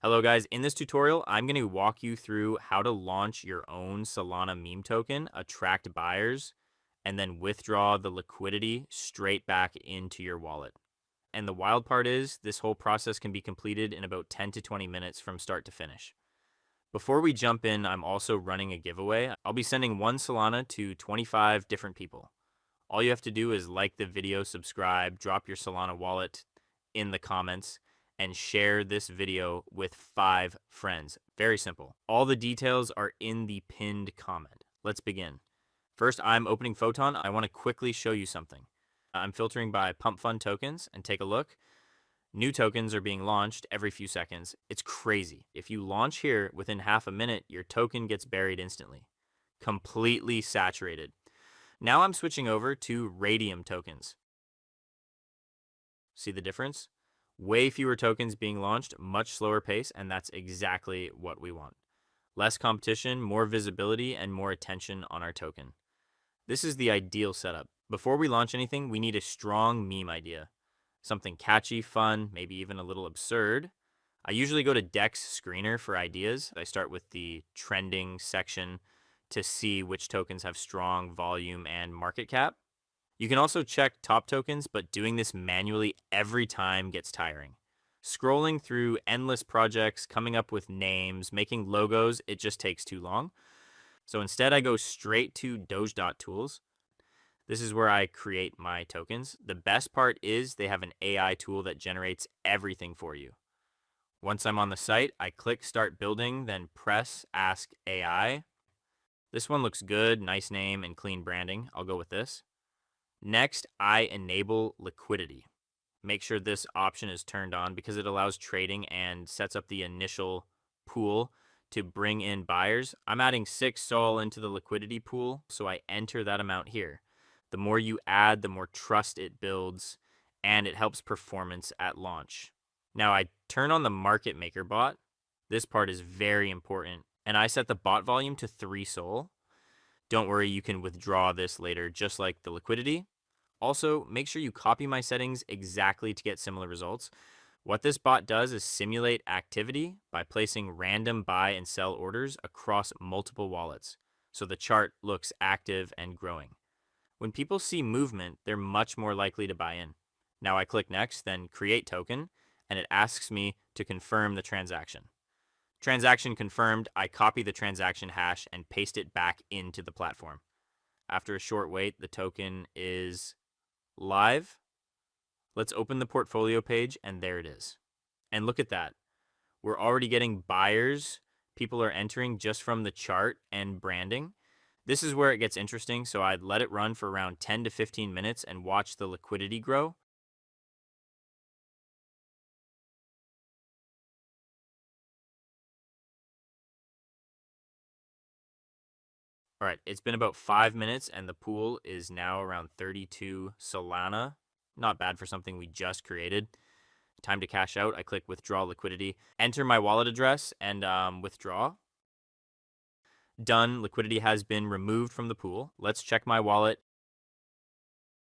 Hello guys, in this tutorial, I'm going to walk you through how to launch your own Solana meme token, attract buyers, and then withdraw the liquidity straight back into your wallet. And the wild part is, this whole process can be completed in about 10 to 20 minutes from start to finish. Before we jump in, I'm also running a giveaway. I'll be sending one Solana to 25 different people. All you have to do is like the video, subscribe, drop your Solana wallet in the comments, and share this video with 5 friends. Very simple. All the details are in the pinned comment. Let's begin. First, I'm opening Photon. I want to quickly show you something. I'm filtering by pump fund tokens, and take a look. New tokens are being launched every few seconds. It's crazy. If you launch here, within half a minute, your token gets buried instantly. Completely saturated. Now I'm switching over to Radium tokens. See the difference? Way fewer tokens being launched, much slower pace, and that's exactly what we want. Less competition, more visibility, and more attention on our token. This is the ideal setup. Before we launch anything, we need a strong meme idea. Something catchy, fun, maybe even a little absurd. I usually go to Dex Screener for ideas. I start with the trending section to see which tokens have strong volume and market cap. You can also check top tokens, but doing this manually every time gets tiring. Scrolling through endless projects, coming up with names, making logos, it just takes too long. So instead, I go straight to Doge.tools. This is where I create my tokens. The best part is they have an AI tool that generates everything for you. Once I'm on the site, I click Start Building, then press Ask AI. This one looks good, nice name and clean branding. I'll go with this. Next, I enable liquidity. Make sure this option is turned on because it allows trading and sets up the initial pool to bring in buyers. I'm adding 6 SOL into the liquidity pool, so I enter that amount here. The more you add, the more trust it builds, and it helps performance at launch. Now I turn on the market maker bot. This part is very important, and I set the bot volume to 3 SOL. Don't worry, you can withdraw this later, just like the liquidity. Also, make sure you copy my settings exactly to get similar results. What this bot does is simulate activity by placing random buy and sell orders across multiple wallets, so the chart looks active and growing. When people see movement, they're much more likely to buy in. Now I click next, then create token, and it asks me to confirm the transaction. Transaction confirmed, I copy the transaction hash and paste it back into the platform. After a short wait, the token is live. Let's open the portfolio page, and there it is. And look at that. We're already getting buyers. People are entering just from the chart and branding. This is where it gets interesting, so I'd let it run for around 10 to 15 minutes and watch the liquidity grow. All right, it's been about 5 minutes and the pool is now around 32 Solana. Not bad for something we just created. Time to cash out. I click withdraw liquidity, enter my wallet address, and withdraw. Done. Liquidity has been removed from the pool. Let's check my wallet.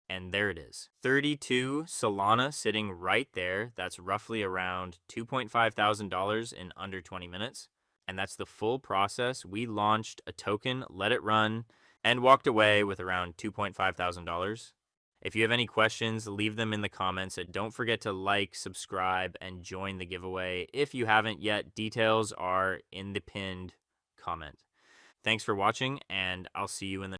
And there it is. 32 Solana sitting right there. That's roughly around $2.5 thousand in under 20 minutes. And that's the full process. We launched a token, let it run, and walked away with around $2.5 thousand. If you have any questions, leave them in the comments. And don't forget to like, subscribe, and join the giveaway. If you haven't yet, details are in the pinned comment. Thanks for watching, and I'll see you in the